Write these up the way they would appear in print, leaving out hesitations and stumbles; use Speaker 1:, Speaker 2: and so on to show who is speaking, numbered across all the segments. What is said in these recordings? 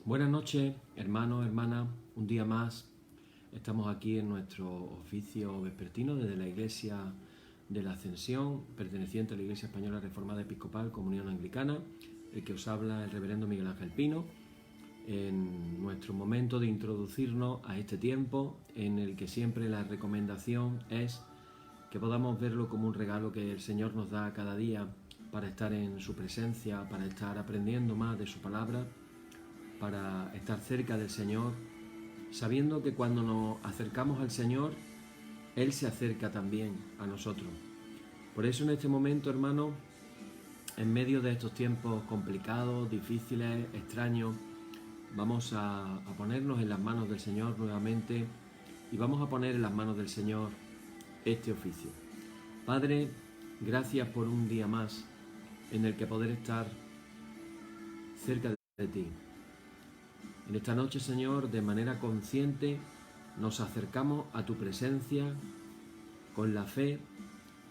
Speaker 1: Buenas noches, hermanos, hermanas. Un día más estamos aquí en nuestro oficio vespertino desde la Iglesia de la Ascensión, perteneciente a la Iglesia Española Reformada Episcopal Comunión Anglicana, el que os habla el reverendo Miguel Ángel Pino, en nuestro momento de introducirnos a este tiempo en el que siempre la recomendación es que podamos verlo como un regalo que el Señor nos da cada día para estar en su presencia, para estar aprendiendo más de su palabra, para estar cerca del Señor, sabiendo que cuando nos acercamos al Señor, Él se acerca también a nosotros. Por eso en este momento, hermanos, en medio de estos tiempos complicados, difíciles, extraños, vamos a ponernos en las manos del Señor nuevamente y vamos a poner en las manos del Señor este oficio. Padre, gracias por un día más en el que poder estar cerca de ti. En esta noche, Señor, de manera consciente, nos acercamos a tu presencia con la fe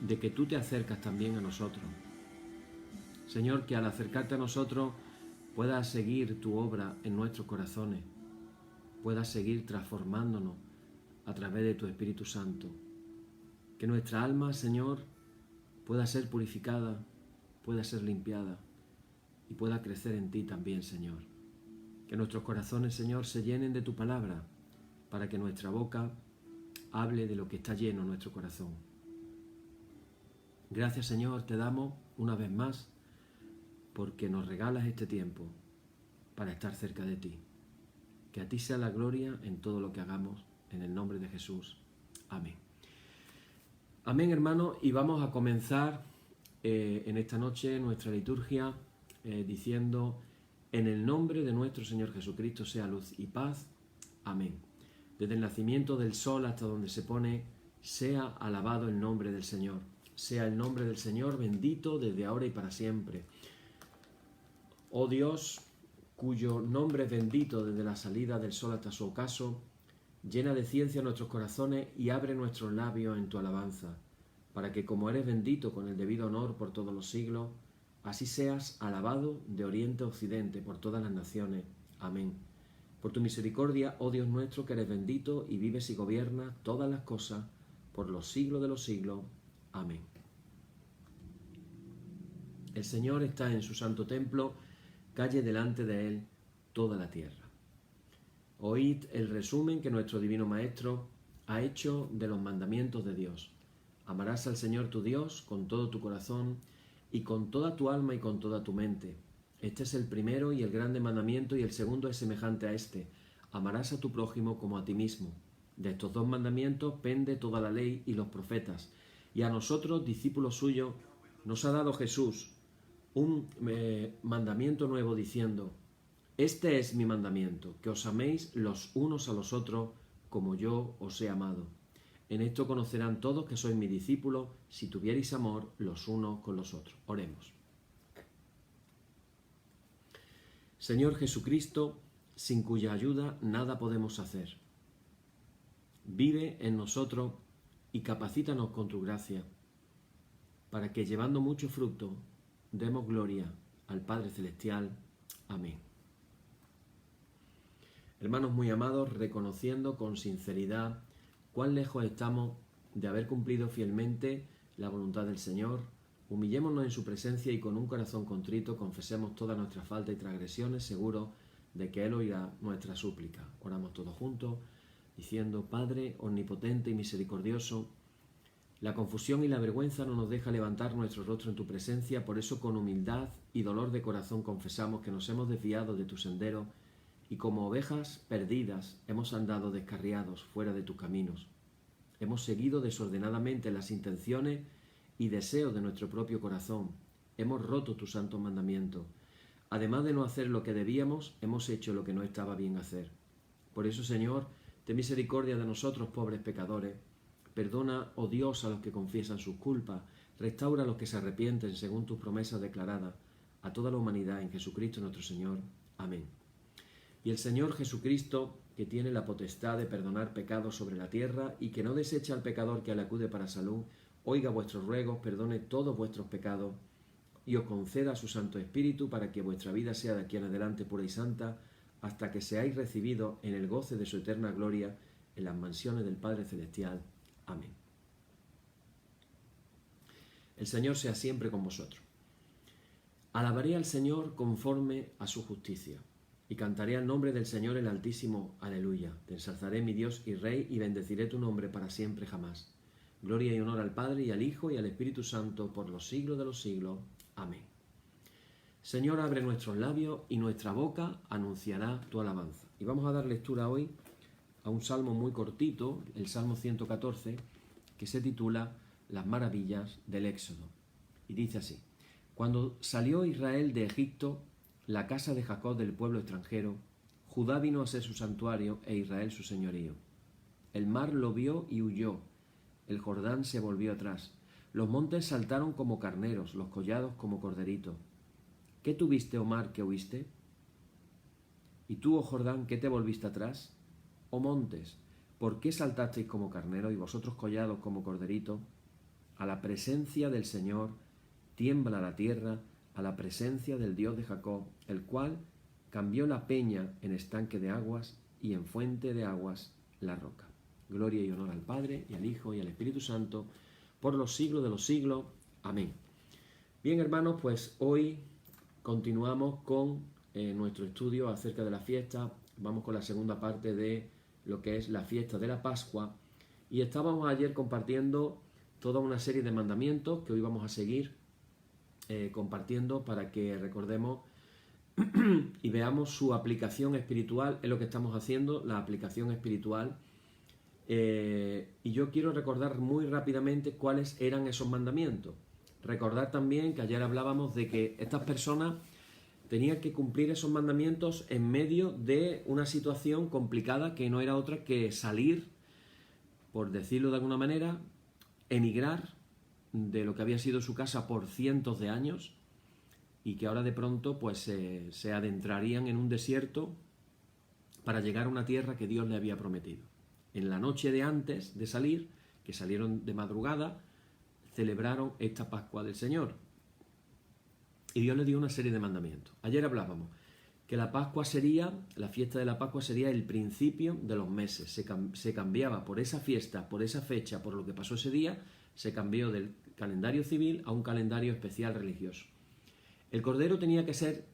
Speaker 1: de que tú te acercas también a nosotros. Señor, que al acercarte a nosotros puedas seguir tu obra en nuestros corazones, puedas seguir transformándonos a través de tu Espíritu Santo. Que nuestra alma, Señor, pueda ser purificada, pueda ser limpiada y pueda crecer en ti también, Señor. Que nuestros corazones, Señor, se llenen de tu palabra para que nuestra boca hable de lo que está lleno nuestro corazón. Gracias, Señor, te damos una vez más porque nos regalas este tiempo para estar cerca de ti. Que a ti sea la gloria en todo lo que hagamos, en el nombre de Jesús. Amén. Amén, hermanos, y vamos a comenzar en esta noche nuestra liturgia diciendo: en el nombre de nuestro Señor Jesucristo sea luz y paz. Amén. Desde el nacimiento del sol hasta donde se pone, sea alabado el nombre del Señor. Sea el nombre del Señor bendito desde ahora y para siempre. Oh Dios, cuyo nombre es bendito desde la salida del sol hasta su ocaso, llena de ciencia nuestros corazones y abre nuestros labios en tu alabanza, para que como eres bendito con el debido honor por todos los siglos, así seas alabado de oriente a occidente por todas las naciones. Amén. Por tu misericordia, oh Dios nuestro, que eres bendito y vives y gobiernas todas las cosas por los siglos de los siglos. Amén. El Señor está en su santo templo, calle delante de él toda la tierra. Oíd el resumen que nuestro divino Maestro ha hecho de los mandamientos de Dios. Amarás al Señor tu Dios con todo tu corazón y con toda tu alma y con toda tu mente. Este es el primero y el grande mandamiento, y el segundo es semejante a este: amarás a tu prójimo como a ti mismo. De estos dos mandamientos pende toda la ley y los profetas, y a nosotros, discípulos suyos, nos ha dado Jesús un mandamiento nuevo, diciendo: este es mi mandamiento, que os améis los unos a los otros como yo os he amado. En esto conocerán todos que sois mis discípulos, si tuvierais amor los unos con los otros. Oremos. Señor Jesucristo, sin cuya ayuda nada podemos hacer, vive en nosotros y capacítanos con tu gracia, para que, llevando mucho fruto, demos gloria al Padre Celestial. Amén. Hermanos muy amados, reconociendo con sinceridad cuán lejos estamos de haber cumplido fielmente la voluntad del Señor, humillémonos en su presencia y con un corazón contrito confesemos todas nuestras faltas y transgresiones, seguros de que Él oirá nuestra súplica. Oramos todos juntos, diciendo: Padre omnipotente y misericordioso, la confusión y la vergüenza no nos deja levantar nuestro rostro en tu presencia, por eso con humildad y dolor de corazón confesamos que nos hemos desviado de tu sendero y como ovejas perdidas hemos andado descarriados fuera de tus caminos. Hemos seguido desordenadamente las intenciones y deseos de nuestro propio corazón. Hemos roto tus santos mandamientos. Además de no hacer lo que debíamos, hemos hecho lo que no estaba bien hacer. Por eso, Señor, ten misericordia de nosotros, pobres pecadores. Perdona, oh Dios, a los que confiesan sus culpas. Restaura a los que se arrepienten según tus promesas declaradas, a toda la humanidad en Jesucristo nuestro Señor. Amén. Y el Señor Jesucristo, que tiene la potestad de perdonar pecados sobre la tierra y que no desecha al pecador que le acude para salud, oiga vuestros ruegos, perdone todos vuestros pecados y os conceda su Santo Espíritu para que vuestra vida sea de aquí en adelante pura y santa, hasta que seáis recibidos en el goce de su eterna gloria en las mansiones del Padre Celestial. Amén. El Señor sea siempre con vosotros. Alabaré al Señor conforme a su justicia, y cantaré al nombre del Señor el Altísimo. Aleluya. Te ensalzaré, mi Dios y Rey, y bendeciré tu nombre para siempre jamás. Gloria y honor al Padre, y al Hijo, y al Espíritu Santo, por los siglos de los siglos. Amén. Señor, abre nuestros labios, y nuestra boca anunciará tu alabanza. Y vamos a dar lectura hoy a un salmo muy cortito, el Salmo 114, que se titula Las maravillas del Éxodo. Y dice así: Cuando salió Israel de Egipto, la casa de Jacob del pueblo extranjero, Judá vino a ser su santuario e Israel su señorío. El mar lo vio y huyó, el Jordán se volvió atrás, los montes saltaron como carneros, los collados como corderitos. ¿Qué tuviste, oh mar, que huiste? ¿Y tú, oh Jordán, qué te volviste atrás? Oh montes, ¿por qué saltasteis como carneros y vosotros collados como corderitos? A la presencia del Señor tiembla la tierra, a la presencia del Dios de Jacob, el cual cambió la peña en estanque de aguas y en fuente de aguas la roca. Gloria y honor al Padre, y al Hijo, y al Espíritu Santo, por los siglos de los siglos. Amén. Bien, hermanos, pues hoy continuamos con nuestro estudio acerca de la fiesta. Vamos con la segunda parte de lo que es la fiesta de la Pascua. Y estábamos ayer compartiendo toda una serie de mandamientos que hoy vamos a seguir compartiendo para que recordemos y veamos su aplicación espiritual en lo que estamos haciendo, la aplicación espiritual. Y yo quiero recordar muy rápidamente cuáles eran esos mandamientos. Recordar también que ayer hablábamos de que estas personas tenían que cumplir esos mandamientos en medio de una situación complicada que no era otra que salir, por decirlo de alguna manera, emigrar de lo que había sido su casa por cientos de años y que ahora de pronto pues se adentrarían en un desierto para llegar a una tierra que Dios le había prometido. En la noche de antes de salir, que salieron de madrugada, celebraron esta Pascua del Señor. Y Dios les dio una serie de mandamientos. Ayer hablábamos que la fiesta de la Pascua sería el principio de los meses. Se cambiaba por esa fiesta, por esa fecha, por lo que pasó ese día, se cambió del calendario civil a un calendario especial religioso. El cordero tenía que ser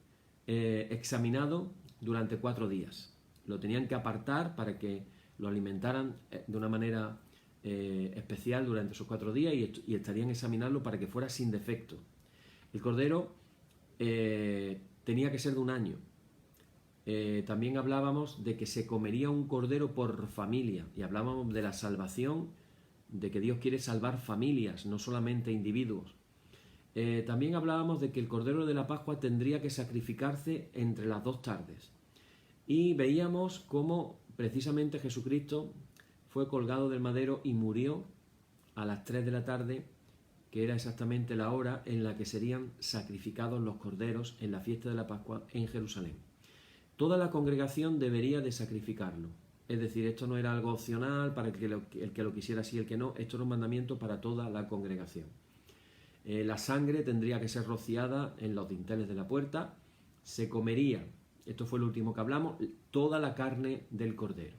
Speaker 1: examinado durante 4 días. Lo tenían que apartar para que lo alimentaran de una manera especial durante esos 4 días y estarían examinarlo para que fuera sin defecto. El cordero tenía que ser de 1 año. También hablábamos de que se comería un cordero por familia y hablábamos de la salvación, de que Dios quiere salvar familias, no solamente individuos. También hablábamos de que el cordero de la Pascua tendría que sacrificarse entre las 2 tardes. Y veíamos cómo precisamente Jesucristo fue colgado del madero y murió a las 3 de la tarde, que era exactamente la hora en la que serían sacrificados los corderos en la fiesta de la Pascua en Jerusalén. Toda la congregación debería de sacrificarlo. Es decir, esto no era algo opcional para el que lo quisiera sí y el que no. Esto era un mandamiento para toda la congregación. La sangre tendría que ser rociada en los dinteles de la puerta. Se comería, esto fue lo último que hablamos, toda la carne del cordero.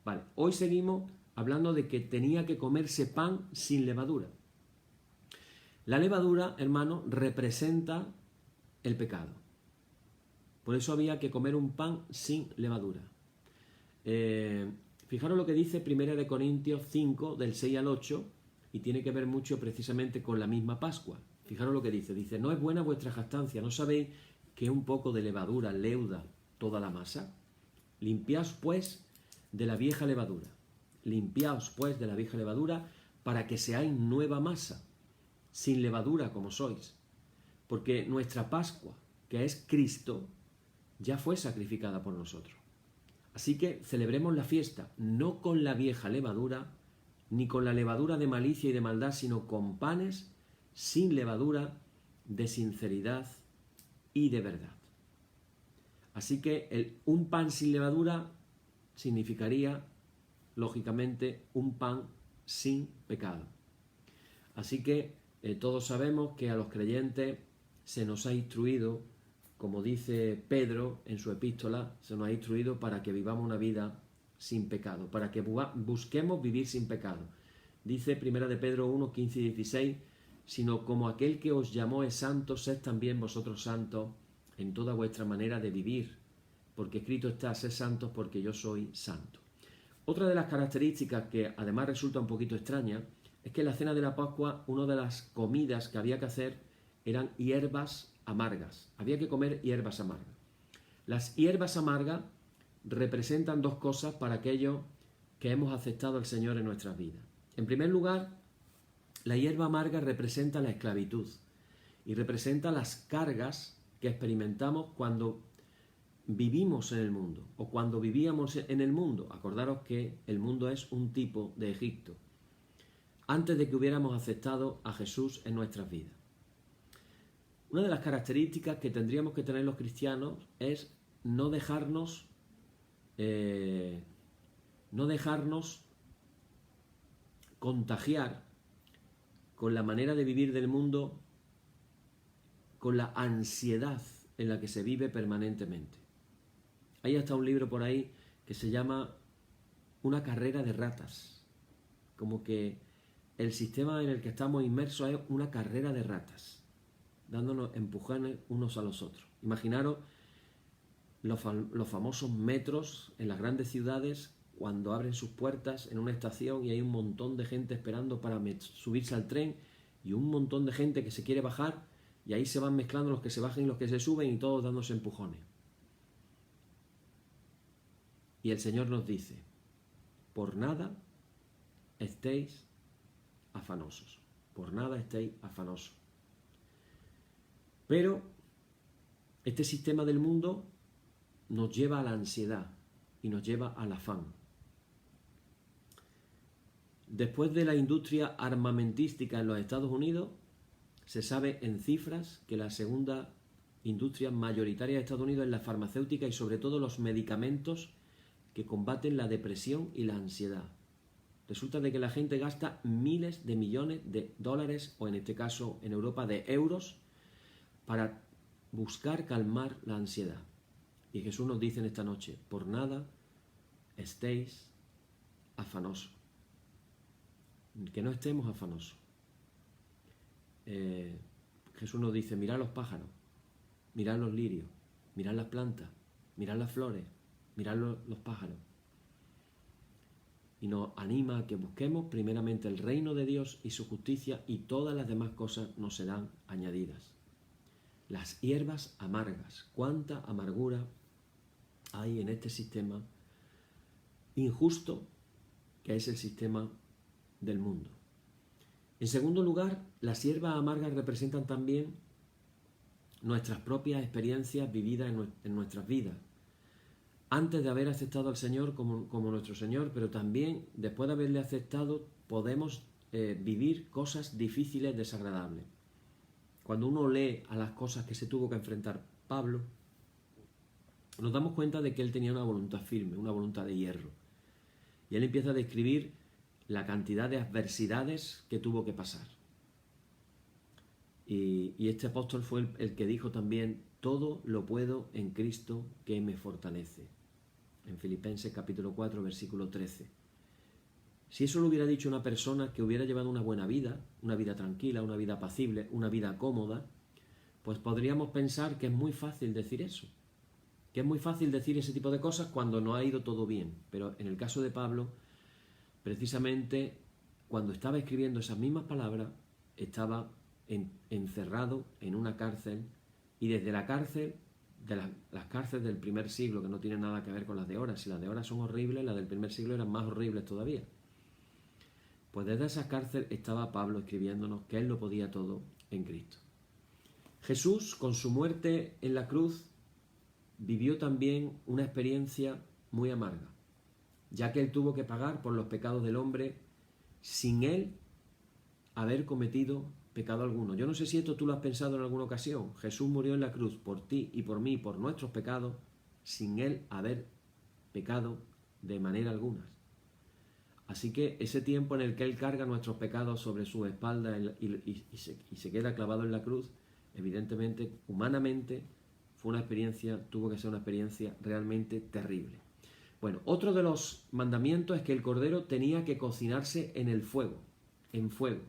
Speaker 1: Vale, hoy seguimos hablando de que tenía que comerse pan sin levadura. La levadura, hermano, representa el pecado. Por eso había que comer un pan sin levadura. Fijaros lo que dice 1 Corintios 5, del 6 al 8, y tiene que ver mucho precisamente con la misma Pascua. Fijaros lo que dice, no es buena vuestra jactancia, ¿no sabéis que un poco de levadura leuda toda la masa? Limpiaos pues de la vieja levadura, para que seáis nueva masa, sin levadura como sois, porque nuestra Pascua, que es Cristo, ya fue sacrificada por nosotros. Así que celebremos la fiesta, no con la vieja levadura, ni con la levadura de malicia y de maldad, sino con panes sin levadura, de sinceridad y de verdad. Así que un pan sin levadura significaría, lógicamente, un pan sin pecado. Así que todos sabemos que a los creyentes se nos ha instruido como dice Pedro en su epístola, se nos ha instruido para que vivamos una vida sin pecado, para que busquemos vivir sin pecado. Dice 1 de Pedro 1, 15 y 16, sino como aquel que os llamó es santo, sed también vosotros santos en toda vuestra manera de vivir, porque escrito está, sed santos porque yo soy santo. Otra de las características que además resulta un poquito extraña es que en la cena de la Pascua una de las comidas que había que hacer eran hierbas amargas. Había que comer hierbas amargas. Las hierbas amargas representan dos cosas para aquellos que hemos aceptado al Señor en nuestras vidas. En primer lugar, la hierba amarga representa la esclavitud y representa las cargas que experimentamos cuando vivimos en el mundo o cuando vivíamos en el mundo. Acordaros que el mundo es un tipo de Egipto, antes de que hubiéramos aceptado a Jesús en nuestras vidas. Una de las características que tendríamos que tener los cristianos es no dejarnos contagiar con la manera de vivir del mundo, con la ansiedad en la que se vive permanentemente. Hay hasta un libro por ahí que se llama Una carrera de ratas, como que el sistema en el que estamos inmersos es una carrera de ratas, dándonos empujones unos a los otros. Imaginaros los famosos metros en las grandes ciudades cuando abren sus puertas en una estación y hay un montón de gente esperando para subirse al tren y un montón de gente que se quiere bajar, y ahí se van mezclando los que se bajan y los que se suben y todos dándose empujones. Y el Señor nos dice, por nada estéis afanosos, por nada estéis afanosos. Pero este sistema del mundo nos lleva a la ansiedad y nos lleva al afán. Después de la industria armamentística en los Estados Unidos, se sabe en cifras que la segunda industria mayoritaria de Estados Unidos es la farmacéutica y sobre todo los medicamentos que combaten la depresión y la ansiedad. Resulta de que la gente gasta miles de millones de dólares, o en este caso en Europa de euros, para buscar calmar la ansiedad. Y Jesús nos dice en esta noche, por nada estéis afanosos. Que no estemos afanosos. Jesús nos dice, mirad los pájaros, mirad los lirios, mirad las plantas, mirad las flores, mirad los pájaros. Y nos anima a que busquemos primeramente el reino de Dios y su justicia, y todas las demás cosas nos serán añadidas. Las hierbas amargas, cuánta amargura hay en este sistema injusto que es el sistema del mundo. En segundo lugar, las hierbas amargas representan también nuestras propias experiencias vividas en nuestras vidas, antes de haber aceptado al Señor como nuestro Señor, pero también después de haberle aceptado podemos vivir cosas difíciles, desagradables. Cuando uno lee a las cosas que se tuvo que enfrentar Pablo, nos damos cuenta de que él tenía una voluntad firme, una voluntad de hierro. Y él empieza a describir la cantidad de adversidades que tuvo que pasar. Y este apóstol fue el que dijo también, todo lo puedo en Cristo que me fortalece. En Filipenses capítulo 4, versículo 13. Si eso lo hubiera dicho una persona que hubiera llevado una buena vida, una vida tranquila, una vida apacible, una vida cómoda, pues podríamos pensar que es muy fácil decir eso. Que es muy fácil decir ese tipo de cosas cuando no ha ido todo bien. Pero en el caso de Pablo, precisamente cuando estaba escribiendo esas mismas palabras, estaba encerrado en una cárcel, y desde la cárcel, las cárceles del primer siglo, que no tienen nada que ver con las de ahora, si las de ahora son horribles, las del primer siglo eran más horribles todavía. Pues desde esa cárcel estaba Pablo escribiéndonos que él lo podía todo en Cristo. Jesús, con su muerte en la cruz, vivió también una experiencia muy amarga, ya que él tuvo que pagar por los pecados del hombre sin él haber cometido pecado alguno. Yo no sé si esto tú lo has pensado en alguna ocasión. Jesús murió en la cruz por ti y por mí, por nuestros pecados, sin él haber pecado de manera alguna. Así que ese tiempo en el que él carga nuestros pecados sobre su espalda y se queda clavado en la cruz, evidentemente, humanamente, tuvo que ser una experiencia realmente terrible. Bueno, otro de los mandamientos es que el cordero tenía que cocinarse en el fuego, en fuego.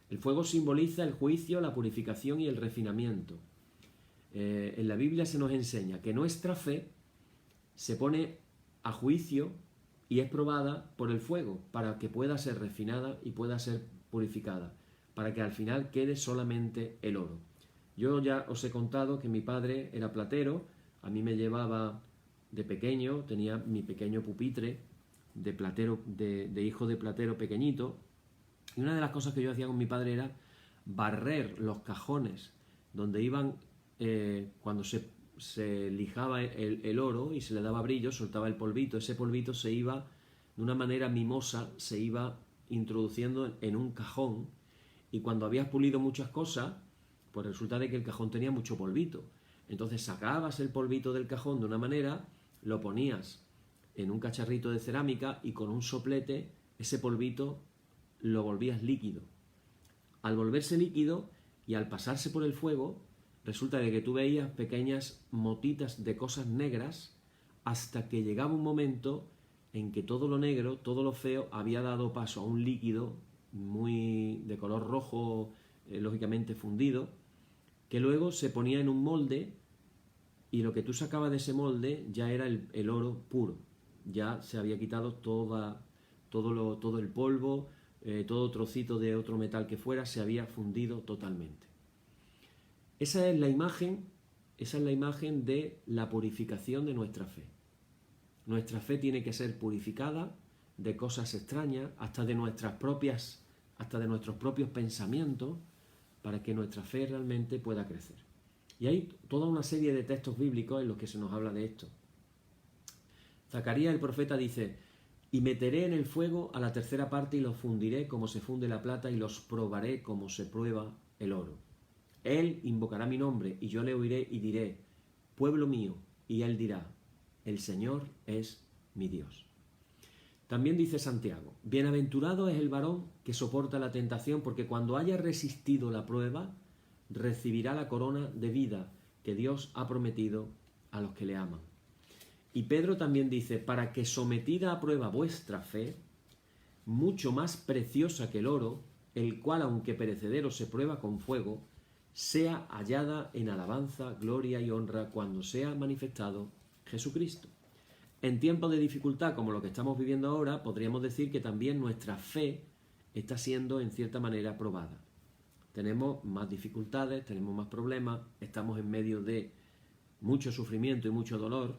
Speaker 1: El fuego simboliza el juicio, la purificación y el refinamiento. En la Biblia se nos enseña que nuestra fe se pone a juicio y es probada por el fuego para que pueda ser refinada y pueda ser purificada, para que al final quede solamente el oro. Yo ya os he contado que mi padre era platero, a mí me llevaba de pequeño, tenía mi pequeño pupitre de platero, de hijo de platero pequeñito, y una de las cosas que yo hacía con mi padre era barrer los cajones donde iban, cuando se lijaba el oro y se le daba brillo, soltaba el polvito, ese polvito se iba, de una manera mimosa, se iba introduciendo en un cajón, y cuando habías pulido muchas cosas, pues resulta de que el cajón tenía mucho polvito. Entonces sacabas el polvito del cajón de una manera, lo ponías en un cacharrito de cerámica y con un soplete ese polvito lo volvías líquido. Al volverse líquido y al pasarse por el fuego, resulta de que tú veías pequeñas motitas de cosas negras hasta que llegaba un momento en que todo lo negro, todo lo feo, había dado paso a un líquido muy de color rojo, lógicamente fundido, que luego se ponía en un molde y lo que tú sacabas de ese molde ya era el oro puro. Ya se había quitado todo el polvo, todo trocito de otro metal que fuera, se había fundido totalmente. Esa es la imagen de la purificación de nuestra fe. Nuestra fe tiene que ser purificada de cosas extrañas, hasta de nuestros propios pensamientos, para que nuestra fe realmente pueda crecer. Y hay toda una serie de textos bíblicos en los que se nos habla de esto. Zacarías el profeta dice: y meteré en el fuego a la tercera parte y los fundiré como se funde la plata y los probaré como se prueba el oro. Él invocará mi nombre y yo le oiré y diré: pueblo mío, y él dirá: el Señor es mi Dios. También dice Santiago: bienaventurado es el varón que soporta la tentación, porque cuando haya resistido la prueba, recibirá la corona de vida que Dios ha prometido a los que le aman. Y Pedro también dice: para que sometida a prueba vuestra fe, mucho más preciosa que el oro, el cual aunque perecedero se prueba con fuego, sea hallada en alabanza, gloria y honra cuando sea manifestado Jesucristo. En tiempos de dificultad como lo que estamos viviendo ahora, podríamos decir que también nuestra fe está siendo en cierta manera probada. Tenemos más dificultades, tenemos más problemas, estamos en medio de mucho sufrimiento y mucho dolor.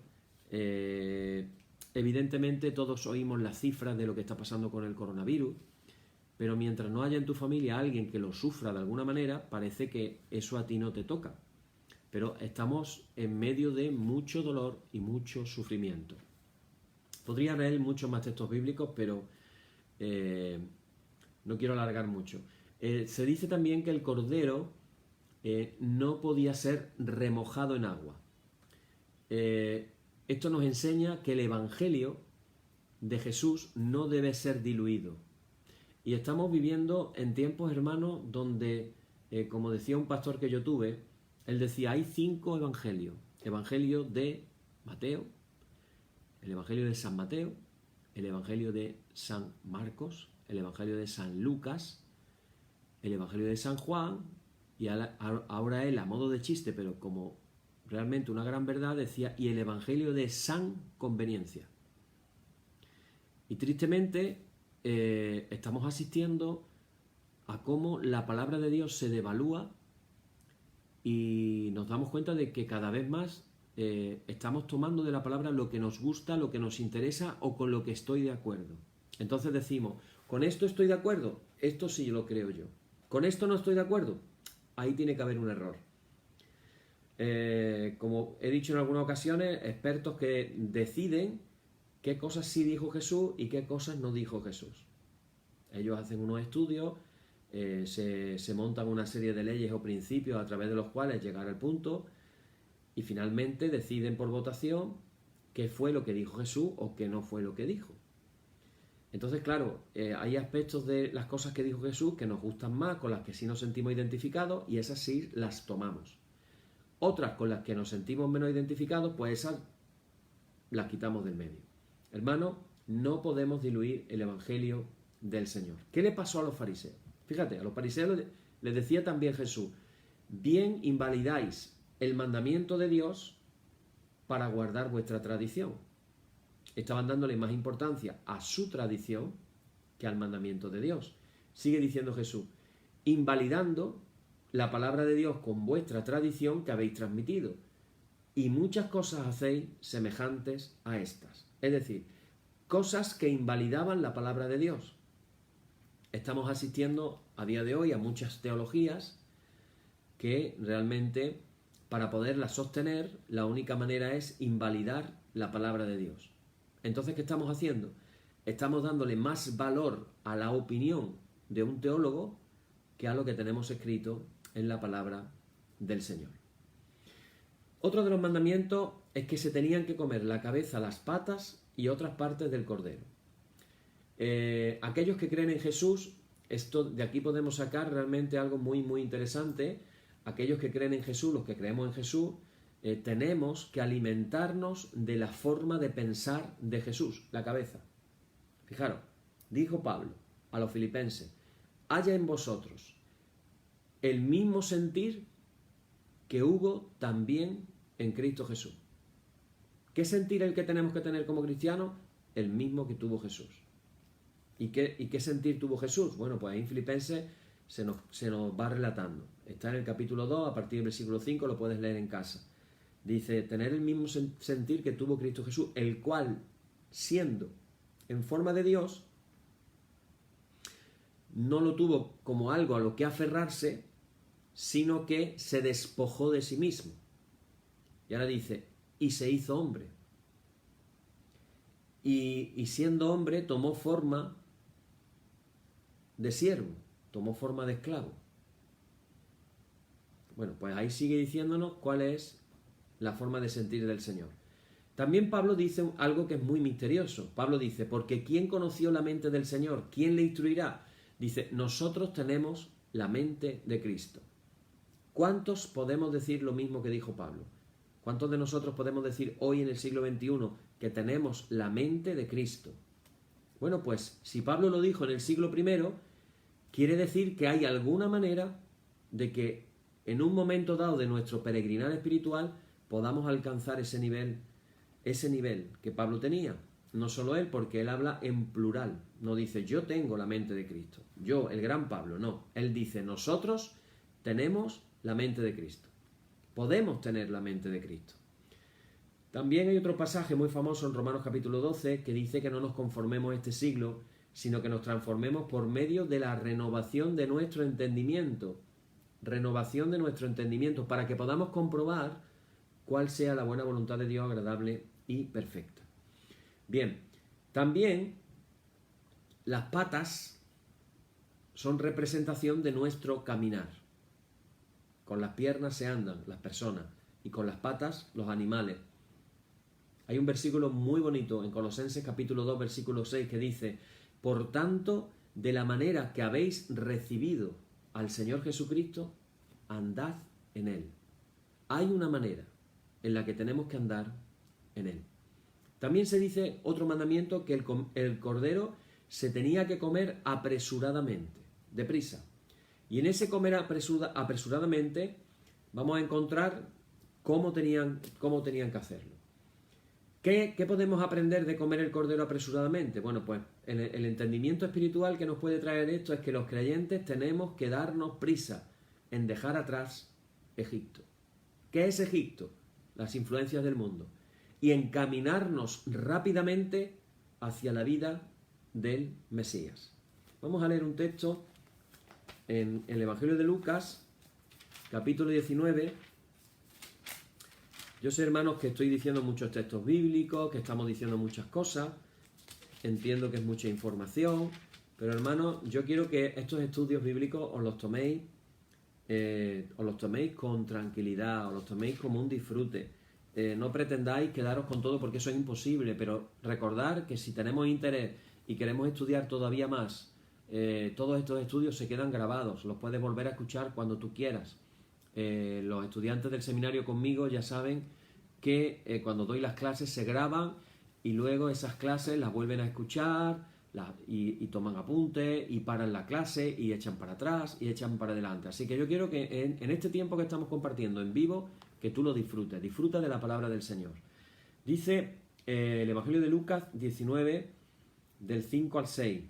Speaker 1: Evidentemente todos oímos las cifras de lo que está pasando con el coronavirus, pero mientras no haya en tu familia alguien que lo sufra de alguna manera, parece que eso a ti no te toca. Pero estamos en medio de mucho dolor y mucho sufrimiento. Podría leer muchos más textos bíblicos, pero no quiero alargar mucho. Se dice también que el cordero no podía ser remojado en agua. Esto nos enseña que el Evangelio de Jesús no debe ser diluido. Y estamos viviendo en tiempos, hermanos, donde, como decía un pastor que yo tuve, él decía: hay 5 evangelios. Evangelio de Mateo, el Evangelio de San Mateo, el Evangelio de San Marcos, el Evangelio de San Lucas, el Evangelio de San Juan, y ahora él, a modo de chiste, pero como realmente una gran verdad, decía: y el Evangelio de San Conveniencia. Y tristemente estamos asistiendo a cómo la palabra de Dios se devalúa y nos damos cuenta de que cada vez más estamos tomando de la palabra lo que nos gusta, lo que nos interesa o con lo que estoy de acuerdo. Entonces decimos: con esto estoy de acuerdo, esto sí lo creo yo. Con esto no estoy de acuerdo, ahí tiene que haber un error. Como he dicho en algunas ocasiones, expertos que deciden qué cosas sí dijo Jesús y qué cosas no dijo Jesús. Ellos hacen unos estudios, se montan una serie de leyes o principios a través de los cuales llegar al punto y finalmente deciden por votación qué fue lo que dijo Jesús o qué no fue lo que dijo. Entonces, claro, hay aspectos de las cosas que dijo Jesús que nos gustan más, con las que sí nos sentimos identificados, y esas sí las tomamos. otras con las que nos sentimos menos identificados, pues esas las quitamos del medio. Hermanos, no podemos diluir el Evangelio del Señor. ¿Qué le pasó a los fariseos? Fíjate, a los fariseos les decía también Jesús: bien invalidáis el mandamiento de Dios para guardar vuestra tradición. Estaban dándole más importancia a su tradición que al mandamiento de Dios. Sigue diciendo Jesús: invalidando la palabra de Dios con vuestra tradición que habéis transmitido, y muchas cosas hacéis semejantes a estas. Es decir, cosas que invalidaban la palabra de Dios. Estamos asistiendo a día de hoy a muchas teologías que realmente, para poderlas sostener, la única manera es invalidar la palabra de Dios. Entonces, ¿qué estamos haciendo? Estamos dándole más valor a la opinión de un teólogo que a lo que tenemos escrito en la palabra del Señor. Otro de los mandamientos es que se tenían que comer la cabeza, las patas y otras partes del cordero. Aquellos que creen en Jesús, de aquí podemos sacar realmente algo muy, muy interesante. Aquellos que creen en Jesús, los que creemos en Jesús, tenemos que alimentarnos de la forma de pensar de Jesús, la cabeza. Fijaros, dijo Pablo a los filipenses: haya en vosotros el mismo sentir que hubo también en Cristo Jesús. ¿Qué sentir el que tenemos que tener como cristianos? El mismo que tuvo Jesús. ¿Y qué sentir tuvo Jesús? Bueno, pues ahí en Filipenses se nos va relatando. Está en el capítulo 2, a partir del versículo 5, lo puedes leer en casa. Dice: tener el mismo sentir que tuvo Cristo Jesús, el cual, siendo en forma de Dios, no lo tuvo como algo a lo que aferrarse, sino que se despojó de sí mismo. Y ahora dice: y se hizo hombre. Y siendo hombre tomó forma de siervo, tomó forma de esclavo. Bueno, pues ahí sigue diciéndonos cuál es la forma de sentir del Señor. También Pablo dice algo que es muy misterioso. Pablo dice: porque ¿quién conoció la mente del Señor? ¿Quién le instruirá? Dice: nosotros tenemos la mente de Cristo. ¿Cuántos podemos decir lo mismo que dijo Pablo? ¿Cuántos de nosotros podemos decir hoy en el siglo XXI que tenemos la mente de Cristo? Bueno, pues si Pablo lo dijo en el siglo I, quiere decir que hay alguna manera de que en un momento dado de nuestro peregrinar espiritual podamos alcanzar ese nivel que Pablo tenía. No solo él, porque él habla en plural. No dice: yo tengo la mente de Cristo. Yo, el gran Pablo, no. Él dice: nosotros tenemos la mente de Cristo. Podemos tener la mente de Cristo. También hay otro pasaje muy famoso en Romanos capítulo 12 que dice que no nos conformemos a este siglo, sino que nos transformemos por medio de la renovación de nuestro entendimiento. Renovación de nuestro entendimiento, para que podamos comprobar cuál sea la buena voluntad de Dios, agradable y perfecta. Bien, también las patas son representación de nuestro caminar. Con las piernas se andan las personas y con las patas los animales. Hay un versículo muy bonito en Colosenses capítulo 2, versículo 6 que dice: por tanto, de la manera que habéis recibido al Señor Jesucristo, andad en Él. Hay una manera en la que tenemos que andar en Él. También se dice otro mandamiento, que el cordero se tenía que comer apresuradamente, deprisa. Y en ese comer apresuradamente vamos a encontrar cómo tenían que hacerlo. ¿Qué podemos aprender de comer el cordero apresuradamente? Bueno, pues el entendimiento espiritual que nos puede traer esto es que los creyentes tenemos que darnos prisa en dejar atrás Egipto. ¿Qué es Egipto? Las influencias del mundo. Y encaminarnos rápidamente hacia la vida del Mesías. Vamos a leer un texto en el Evangelio de Lucas, capítulo 19. Yo sé, hermanos, que estoy diciendo muchos textos bíblicos, que estamos diciendo muchas cosas, entiendo que es mucha información, pero hermanos, yo quiero que estos estudios bíblicos os los toméis con tranquilidad, os los toméis como un disfrute. No pretendáis quedaros con todo, porque eso es imposible, pero recordad que si tenemos interés y queremos estudiar todavía más, todos estos estudios se quedan grabados, los puedes volver a escuchar cuando tú quieras. Los estudiantes del seminario conmigo ya saben que cuando doy las clases se graban y luego esas clases las vuelven a escuchar y toman apuntes y paran la clase y echan para atrás y echan para adelante. Así que yo quiero que en este tiempo que estamos compartiendo en vivo, que tú lo disfrutes, disfruta de la palabra del Señor. Dice el Evangelio de Lucas 19, del 5 al 6,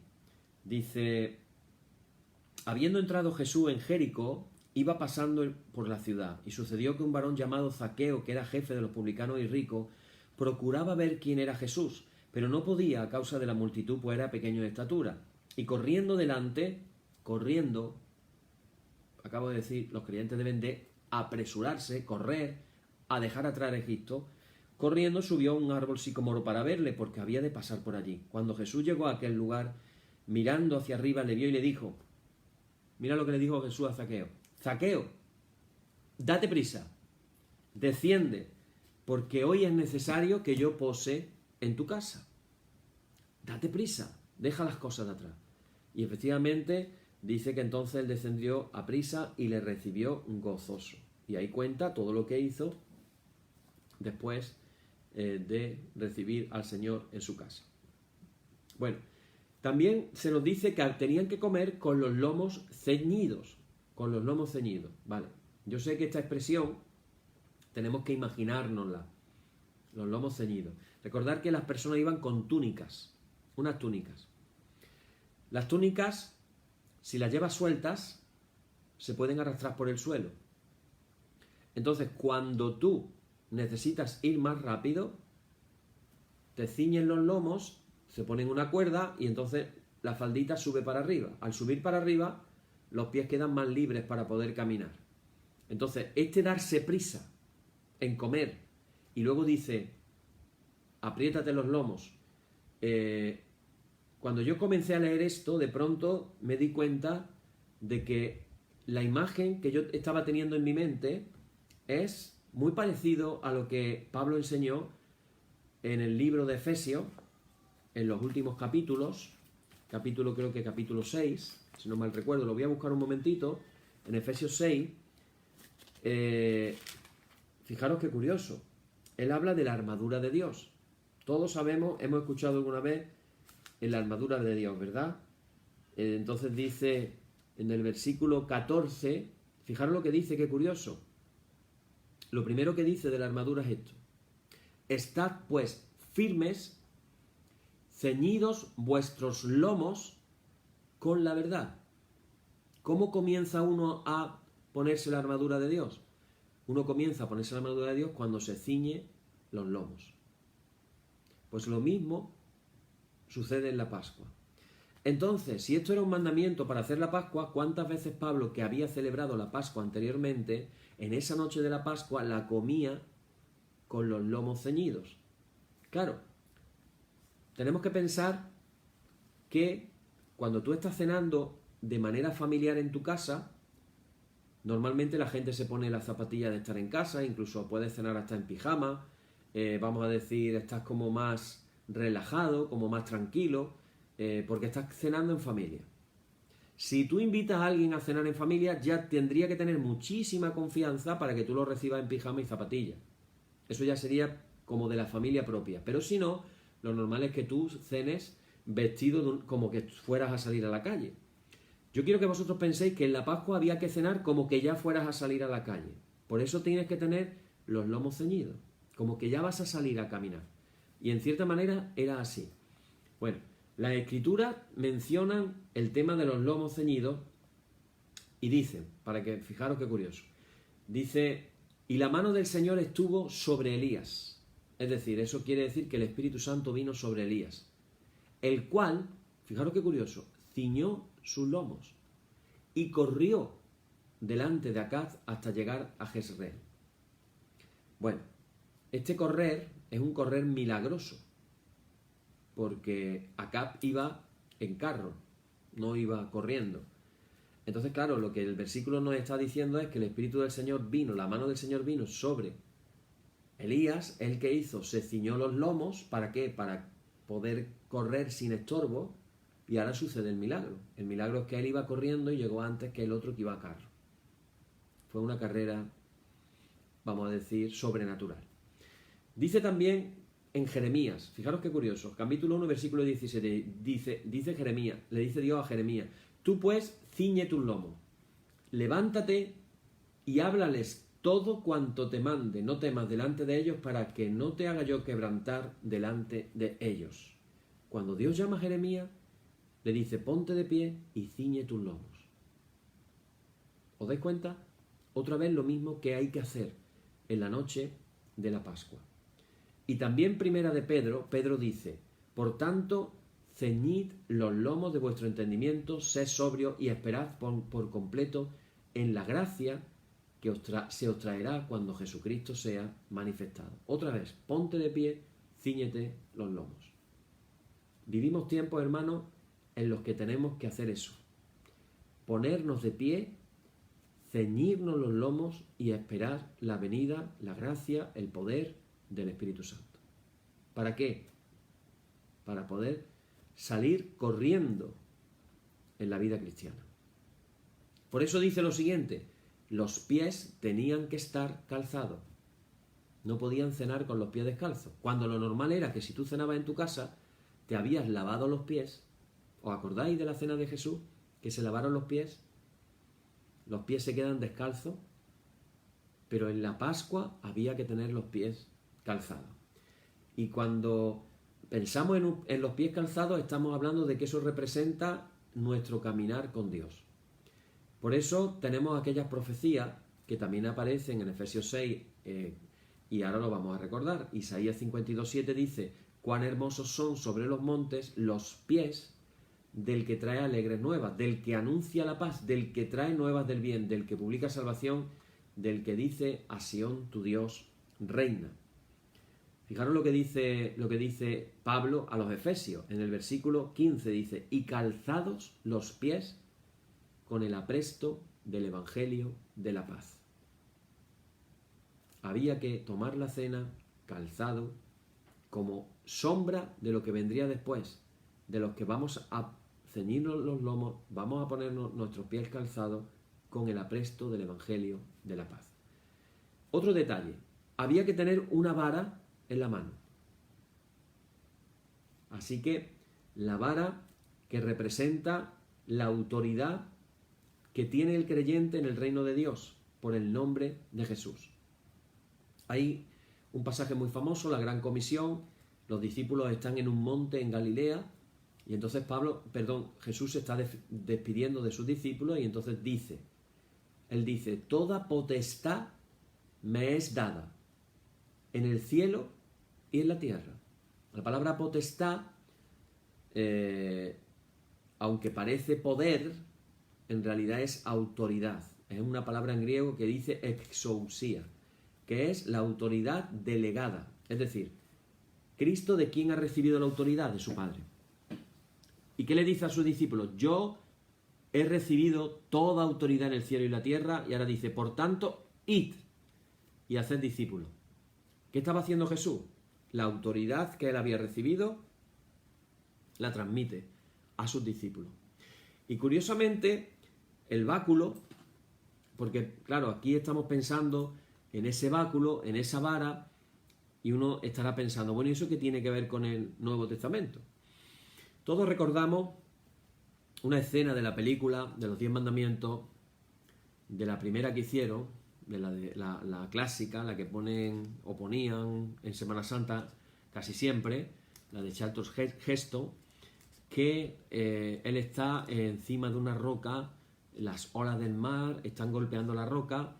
Speaker 1: dice: habiendo entrado Jesús en Jericó, iba pasando por la ciudad, y sucedió que un varón llamado Zaqueo, que era jefe de los publicanos y ricos, procuraba ver quién era Jesús, pero no podía a causa de la multitud, pues era pequeño de estatura. Y corriendo, acabo de decir, los creyentes deben de apresurarse, correr, a dejar atrás Egipto. Corriendo subió a un árbol sicómoro para verle, porque había de pasar por allí. Cuando Jesús llegó a aquel lugar, mirando hacia arriba, le vio y le dijo, mira lo que le dijo Jesús a Zaqueo: Zaqueo, date prisa, desciende, porque hoy es necesario que yo pose en tu casa. Date prisa, deja las cosas de atrás. Y efectivamente dice que entonces él descendió a prisa y le recibió gozoso. Y ahí cuenta todo lo que hizo después de recibir al Señor en su casa. Bueno, también se nos dice que tenían que comer con los lomos ceñidos. Con los lomos ceñidos, vale. Yo sé que esta expresión tenemos que imaginárnosla. Los lomos ceñidos. Recordar que las personas iban con túnicas, unas túnicas. Las túnicas, si las llevas sueltas, se pueden arrastrar por el suelo. Entonces, cuando tú necesitas ir más rápido, te ciñen los lomos, se ponen una cuerda y entonces la faldita sube para arriba. Al subir para arriba, los pies quedan más libres para poder caminar. Entonces, darse prisa en comer, y luego dice, apriétate los lomos. Cuando yo comencé a leer esto, de pronto me di cuenta de que la imagen que yo estaba teniendo en mi mente es muy parecido a lo que Pablo enseñó en el libro de Efesios, en los últimos capítulos, creo que capítulo 6, si no mal recuerdo, lo voy a buscar un momentito, en Efesios 6, fijaros qué curioso, él habla de la armadura de Dios. Todos sabemos, hemos escuchado alguna vez en la armadura de Dios, ¿verdad? Entonces dice en el versículo 14, fijaros lo que dice, qué curioso. Lo primero que dice de la armadura es esto: estad pues firmes, ceñidos vuestros lomos con la verdad. ¿Cómo comienza uno a ponerse la armadura de Dios? Uno comienza a ponerse la armadura de Dios cuando se ciñe los lomos. Pues lo mismo sucede en la Pascua. Entonces, si esto era un mandamiento para hacer la Pascua, ¿cuántas veces Pablo, que había celebrado la Pascua anteriormente, en esa noche de la Pascua la comía con los lomos ceñidos? Claro, tenemos que pensar que cuando tú estás cenando de manera familiar en tu casa, normalmente la gente se pone las zapatillas de estar en casa, incluso puedes cenar hasta en pijama, vamos a decir, estás como más relajado, como más tranquilo, porque estás cenando en familia. Si tú invitas a alguien a cenar en familia, ya tendría que tener muchísima confianza para que tú lo recibas en pijama y zapatillas. Eso ya sería como de la familia propia. Pero si no, lo normal es que tú cenes vestido como que fueras a salir a la calle. Yo quiero que vosotros penséis que en la Pascua había que cenar como que ya fueras a salir a la calle. Por eso tienes que tener los lomos ceñidos, como que ya vas a salir a caminar. Y en cierta manera era así. Bueno, las Escrituras mencionan el tema de los lomos ceñidos y dicen, para que fijaros qué curioso, dice, y la mano del Señor estuvo sobre Elías. Es decir, eso quiere decir que el Espíritu Santo vino sobre Elías, el cual, fijaros qué curioso, ciñó sus lomos y corrió delante de Acaz hasta llegar a Jezreel. Bueno, este correr es un correr milagroso, porque Acab iba en carro, no iba corriendo. Entonces, claro, lo que el versículo nos está diciendo es que el Espíritu del Señor vino, la mano del Señor vino sobre Elías. ¿El que hizo? Se ciñó los lomos. ¿Para qué? Para poder correr sin estorbo. Y ahora sucede el milagro. El milagro es que él iba corriendo y llegó antes que el otro que iba a carro. Fue una carrera, vamos a decir, sobrenatural. Dice también en Jeremías, fijaros qué curioso, capítulo 1, versículo 17, dice Jeremías, le dice Dios a Jeremías: tú pues ciñe tus lomos, levántate y háblales todo cuanto te mande, no temas delante de ellos, para que no te haga yo quebrantar delante de ellos. Cuando Dios llama a Jeremías, le dice: ponte de pie y ciñe tus lomos. ¿Os dais cuenta? Otra vez lo mismo que hay que hacer en la noche de la Pascua. Y también primera de Pedro dice: por tanto, ceñid los lomos de vuestro entendimiento, sed sobrios y esperad por completo en la gracia que se os traerá cuando Jesucristo sea manifestado. Otra vez, ponte de pie, cíñete los lomos. Vivimos tiempos, hermanos, en los que tenemos que hacer eso. Ponernos de pie, ceñirnos los lomos y esperar la venida, la gracia, el poder del Espíritu Santo. ¿Para qué? Para poder salir corriendo en la vida cristiana. Por eso dice lo siguiente: los pies tenían que estar calzados. No podían cenar con los pies descalzos. Cuando lo normal era que si tú cenabas en tu casa, te habías lavado los pies. ¿Os acordáis de la cena de Jesús? Que se lavaron los pies. Los pies se quedan descalzos. Pero en la Pascua había que tener los pies calzados. Y cuando pensamos en los pies calzados, estamos hablando de que eso representa nuestro caminar con Dios. Por eso tenemos aquellas profecías que también aparecen en Efesios 6, y ahora lo vamos a recordar. Isaías 52:7 dice: cuán hermosos son sobre los montes los pies del que trae alegres nuevas, del que anuncia la paz, del que trae nuevas del bien, del que publica salvación, del que dice: a Sión tu Dios reina. Fijaros lo que dice Pablo a los Efesios. En el versículo 15 dice: y calzados los pies con el apresto del Evangelio de la paz. Había que tomar la cena calzado como sombra de lo que vendría después, de los que vamos a ceñirnos los lomos, vamos a ponernos nuestros pies calzados con el apresto del Evangelio de la paz. Otro detalle: había que tener una vara en la mano. Así que la vara que representa la autoridad que tiene el creyente en el reino de Dios por el nombre de Jesús. Hay un pasaje muy famoso, la Gran Comisión. Los discípulos están en un monte en Galilea y entonces Jesús se está despidiendo de sus discípulos y entonces él dice: toda potestad me es dada en el cielo y en la tierra. La palabra potestad, aunque parece poder, en realidad es autoridad. Es una palabra en griego que dice exousia, que es la autoridad delegada. Es decir, Cristo, ¿de quién ha recibido la autoridad? De su Padre. ¿Y qué le dice a sus discípulos? Yo he recibido toda autoridad en el cielo y la tierra, y ahora dice: por tanto, id y haced discípulos. ¿Qué estaba haciendo Jesús? La autoridad que él había recibido la transmite a sus discípulos. Y curiosamente, el báculo, porque claro, aquí estamos pensando en ese báculo, en esa vara, y uno estará pensando: bueno, ¿y eso qué tiene que ver con el Nuevo Testamento? Todos recordamos una escena de la película de los 10 mandamientos, de la primera que hicieron, de la clásica, la que ponían en Semana Santa casi siempre, la de Charlton Heston, que él está encima de una roca, las olas del mar están golpeando la roca,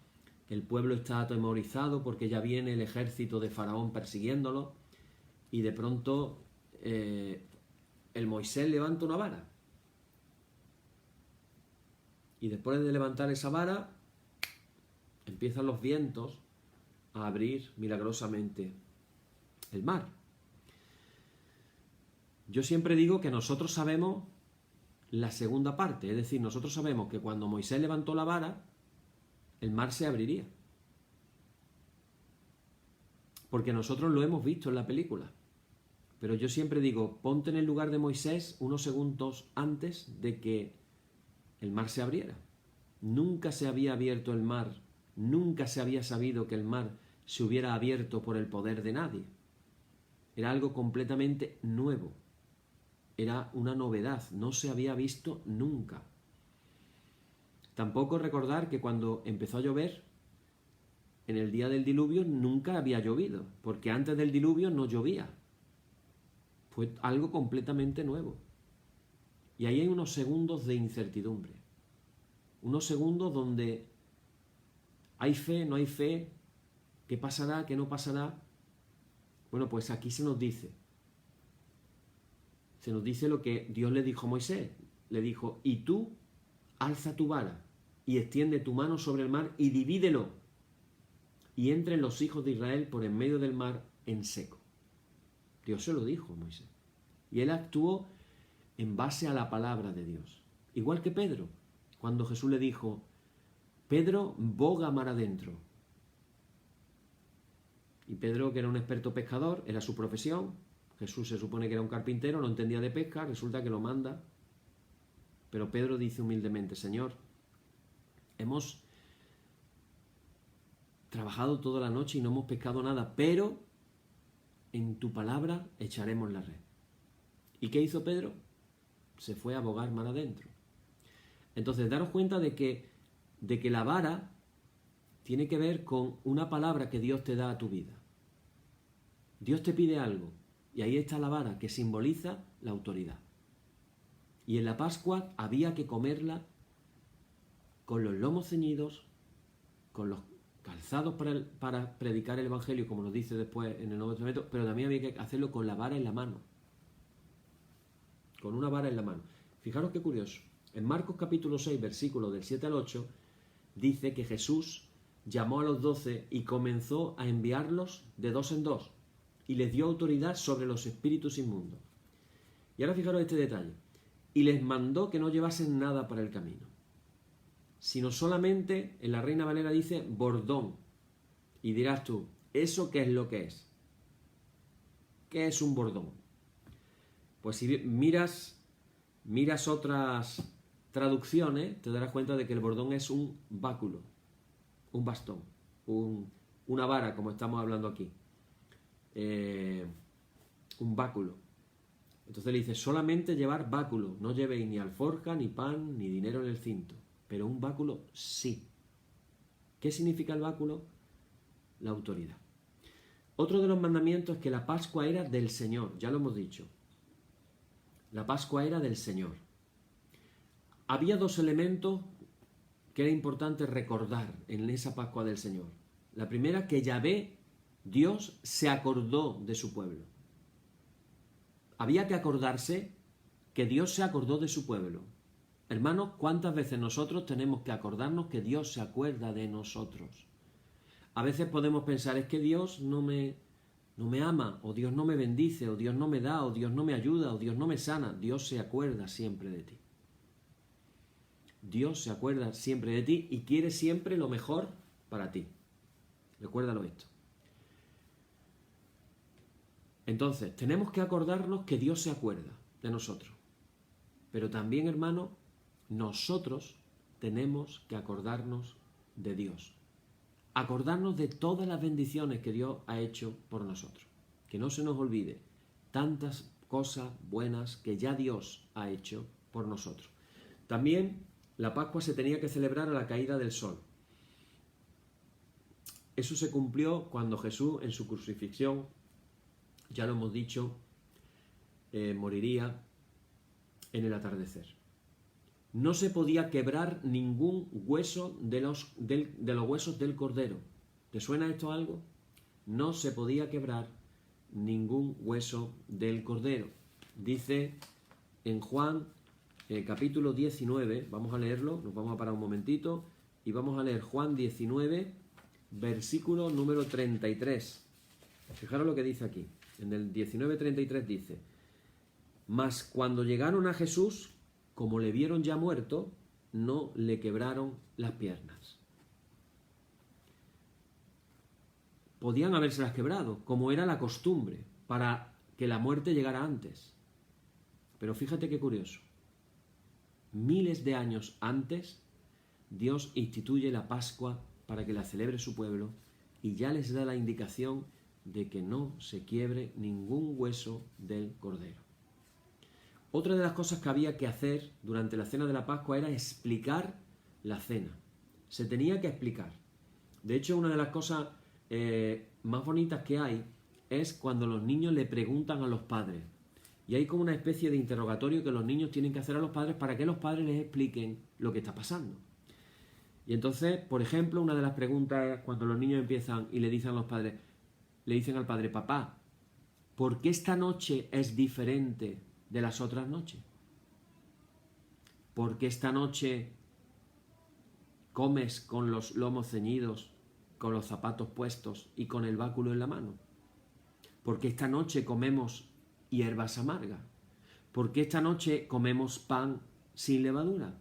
Speaker 1: el pueblo está atemorizado porque ya viene el ejército de Faraón persiguiéndolo, y de pronto el Moisés levanta una vara. Y después de levantar esa vara, empiezan los vientos a abrir milagrosamente el mar. Yo siempre digo que nosotros sabemos la segunda parte, es decir, nosotros sabemos que cuando Moisés levantó la vara, el mar se abriría. Porque nosotros lo hemos visto en la película. Pero yo siempre digo: ponte en el lugar de Moisés unos segundos antes de que el mar se abriera. Nunca se había abierto el mar Nunca se había sabido que el mar se hubiera abierto por el poder de nadie. Era algo completamente nuevo. Era una novedad, no se había visto nunca. Tampoco recordar que cuando empezó a llover, en el día del diluvio nunca había llovido, porque antes del diluvio no llovía. Fue algo completamente nuevo. Y ahí hay unos segundos de incertidumbre. Unos segundos donde hay fe, no hay fe, qué pasará, qué no pasará. Bueno, pues aquí se nos dice lo que Dios le dijo a Moisés. Le dijo, y tú alza tu vara y extiende tu mano sobre el mar y divídelo, y entren los hijos de Israel por en medio del mar en seco. Dios se lo dijo a Moisés. Y él actuó en base a la palabra de Dios. Igual que Pedro, cuando Jesús le dijo, Pedro, boga mar adentro. Y Pedro, que era un experto pescador, era su profesión. Jesús se supone que era un carpintero, no entendía de pesca, resulta que lo manda. Pero Pedro dice humildemente, Señor, hemos trabajado toda la noche y no hemos pescado nada, pero en tu palabra echaremos la red. ¿Y qué hizo Pedro? Se fue a bogar mar adentro. Entonces, daros cuenta de que la vara tiene que ver con una palabra que Dios te da a tu vida. Dios te pide algo y ahí está la vara que simboliza la autoridad. Y en la Pascua había que comerla con los lomos ceñidos, con los calzados para predicar el Evangelio, como nos dice después en el Nuevo Testamento, pero también había que hacerlo con la vara en la mano. Con una vara en la mano. Fijaros qué curioso. En Marcos capítulo 6, versículos del 7 al 8, dice que Jesús llamó a los 12 y comenzó a enviarlos de dos en dos y les dio autoridad sobre los espíritus inmundos. Y ahora fijaros este detalle. Y les mandó que no llevasen nada para el camino, sino solamente, en la Reina Valera dice, bordón. Y dirás tú, ¿eso qué es lo que es? ¿Qué es un bordón? Pues si miras otras traducciones, te darás cuenta de que el bordón es un báculo, un bastón, una vara, como estamos hablando aquí. Un báculo. Entonces le dice, solamente llevar báculo, no llevéis ni alforja, ni pan, ni dinero en el cinto, pero un báculo sí. ¿Qué significa el báculo? La autoridad. Otro de los mandamientos es que la Pascua era del Señor, ya lo hemos dicho. La Pascua era del Señor. Había dos elementos que era importante recordar en esa Pascua del Señor. La primera, que Yahvé, Dios, se acordó de su pueblo. Había que acordarse que Dios se acordó de su pueblo. Hermanos, ¿cuántas veces nosotros tenemos que acordarnos que Dios se acuerda de nosotros? A veces podemos pensar, es que Dios no me ama, o Dios no me bendice, o Dios no me da, o Dios no me ayuda, o Dios no me sana. Dios se acuerda siempre de ti. Dios se acuerda siempre de ti y quiere siempre lo mejor para ti. Recuérdalo esto. Entonces, tenemos que acordarnos que Dios se acuerda de nosotros. Pero también, hermano, nosotros tenemos que acordarnos de Dios. Acordarnos de todas las bendiciones que Dios ha hecho por nosotros. Que no se nos olvide tantas cosas buenas que ya Dios ha hecho por nosotros. También la Pascua se tenía que celebrar a la caída del sol. Eso se cumplió cuando Jesús, en su crucifixión, ya lo hemos dicho, moriría en el atardecer. No se podía quebrar ningún hueso de los huesos del cordero. ¿Te suena esto algo? No se podía quebrar ningún hueso del cordero. Dice en Juan capítulo 19, vamos a leerlo, nos vamos a parar un momentito y vamos a leer Juan 19, versículo número 33. Fijaros lo que dice aquí. En el 19:33 dice, mas cuando llegaron a Jesús, como le vieron ya muerto, no le quebraron las piernas. Podían habérselas quebrado, como era la costumbre, para que la muerte llegara antes. Pero fíjate qué curioso. Miles de años antes, Dios instituye la Pascua para que la celebre su pueblo y ya les da la indicación de que no se quiebre ningún hueso del cordero. Otra de las cosas que había que hacer durante la cena de la Pascua era explicar la cena. Se tenía que explicar. De hecho, una de las cosas más bonitas que hay es cuando los niños le preguntan a los padres. Y hay como una especie de interrogatorio que los niños tienen que hacer a los padres para que los padres les expliquen lo que está pasando. Y entonces, por ejemplo, una de las preguntas es cuando los niños empiezan y le dicen a los padres, le dicen al padre, papá, ¿por qué esta noche es diferente de las otras noches? ¿Por qué esta noche comes con los lomos ceñidos, con los zapatos puestos y con el báculo en la mano? ¿Por qué esta noche comemos hierbas amargas? ¿Por qué esta noche comemos pan sin levadura?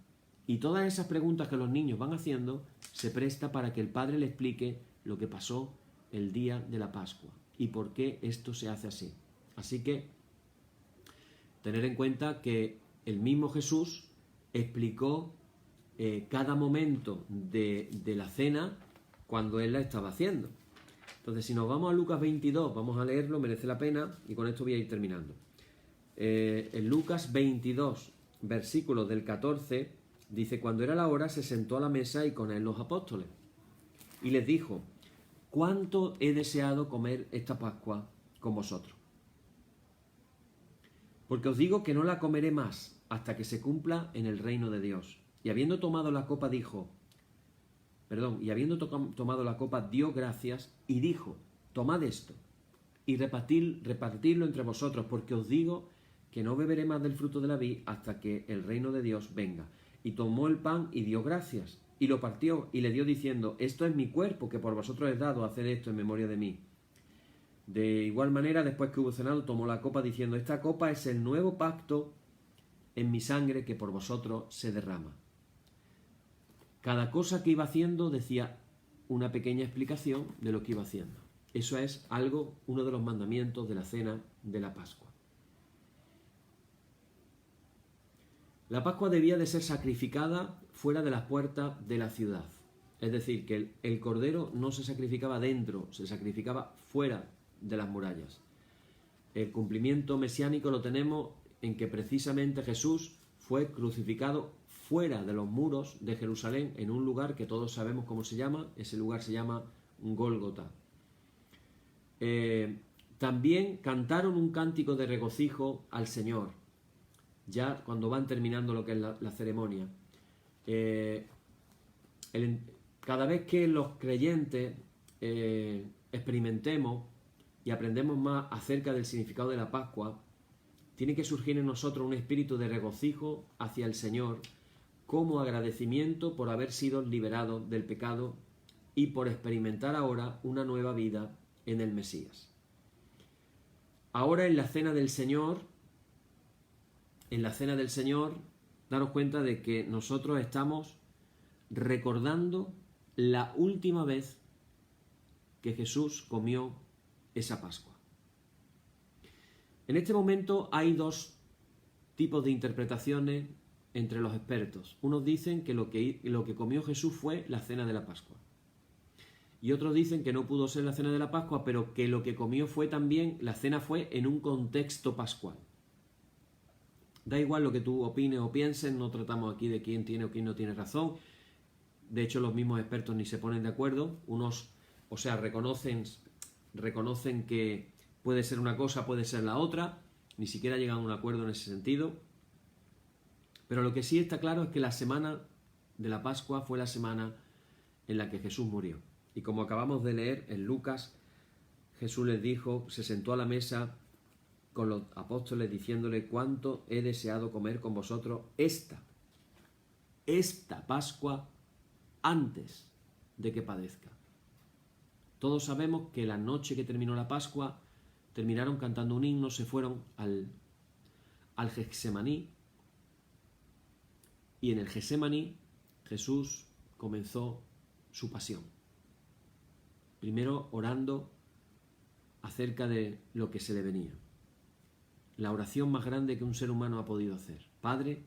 Speaker 1: Y todas esas preguntas que los niños van haciendo se presta para que el padre le explique lo que pasó el día de la Pascua y por qué esto se hace así. Así que tener en cuenta que el mismo Jesús explicó cada momento de la cena cuando él la estaba haciendo. Entonces, si nos vamos a Lucas 22, vamos a leerlo, merece la pena, y con esto voy a ir terminando. En Lucas 22, versículos del 14, dice, cuando era la hora se sentó a la mesa y con él los apóstoles. Y les dijo, ¿cuánto he deseado comer esta Pascua con vosotros? Porque os digo que no la comeré más hasta que se cumpla en el reino de Dios. Y habiendo tomado la copa, tomado la copa, dio gracias y dijo, tomad esto y repartidlo entre vosotros, porque os digo que no beberé más del fruto de la vid hasta que el reino de Dios venga. Y tomó el pan y dio gracias, y lo partió y le dio diciendo, esto es mi cuerpo que por vosotros es dado, haced esto en memoria de mí. De igual manera, después que hubo cenado, tomó la copa diciendo, esta copa es el nuevo pacto en mi sangre que por vosotros se derrama. Cada cosa que iba haciendo decía una pequeña explicación de lo que iba haciendo. Eso es uno de los mandamientos de la cena de la Pascua. La Pascua debía de ser sacrificada fuera de las puertas de la ciudad. Es decir, que el cordero no se sacrificaba dentro, se sacrificaba fuera de las murallas. El cumplimiento mesiánico lo tenemos en que precisamente Jesús fue crucificado fuera de los muros de Jerusalén, en un lugar que todos sabemos cómo se llama. Ese lugar se llama Gólgota. También cantaron un cántico de regocijo al Señor, ya cuando van terminando lo que es la ceremonia. Cada vez que los creyentes experimentemos y aprendemos más acerca del significado de la Pascua, tiene que surgir en nosotros un espíritu de regocijo hacia el Señor como agradecimiento por haber sido liberados del pecado y por experimentar ahora una nueva vida en el Mesías. Ahora en la cena del Señor, daros cuenta de que nosotros estamos recordando la última vez que Jesús comió esa Pascua. En este momento hay dos tipos de interpretaciones entre los expertos. Unos dicen que lo que comió Jesús fue la cena de la Pascua. Y otros dicen que no pudo ser la cena de la Pascua, pero que lo que comió fue también, la cena fue en un contexto pascual. Da igual lo que tú opines o pienses, no tratamos aquí de quién tiene o quién no tiene razón. De hecho, los mismos expertos ni se ponen de acuerdo. Unos, reconocen que puede ser una cosa, puede ser la otra. Ni siquiera llegan a un acuerdo en ese sentido. Pero lo que sí está claro es que la semana de la Pascua fue la semana en la que Jesús murió. Y como acabamos de leer en Lucas, Jesús les dijo, se sentó a la mesa con los apóstoles diciéndole, cuánto he deseado comer con vosotros esta Pascua antes de que padezca. Todos sabemos que la noche que terminó la Pascua, terminaron cantando un himno, se fueron al Getsemaní, y en el Getsemaní Jesús comenzó su pasión. Primero orando acerca de lo que se le venía. La oración más grande que un ser humano ha podido hacer. Padre,